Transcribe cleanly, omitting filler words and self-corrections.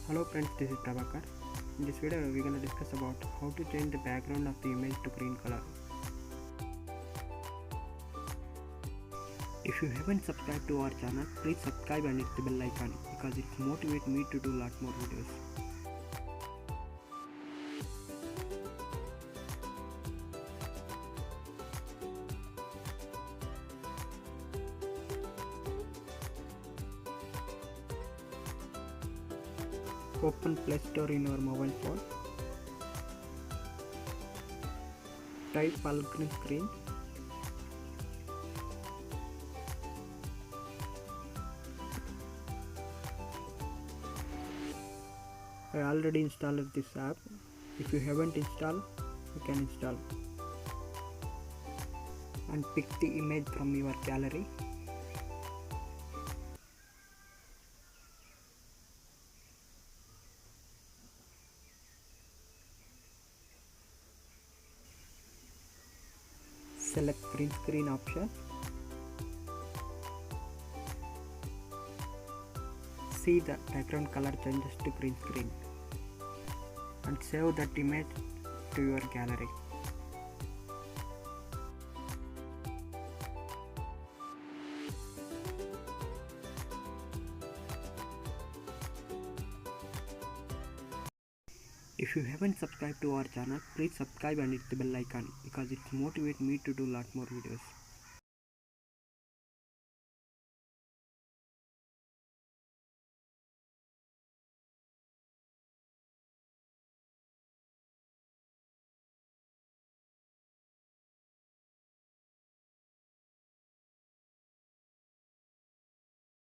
Hello friends, this is Prabhakar. In this video we are going to discuss about how to change the background of the image to green color. If you haven't subscribed to our channel, please subscribe and hit the bell icon because it motivates me to do lot more videos. Open Play Store in your mobile phone. Type full screen. I already installed this app. If you haven't installed, you can install. And pick the image from your gallery. Select green screen option. See the background color changes to green screen and save that image to your gallery. If you haven't subscribed to our channel, please subscribe and hit the bell icon because it motivates me to do lot more videos.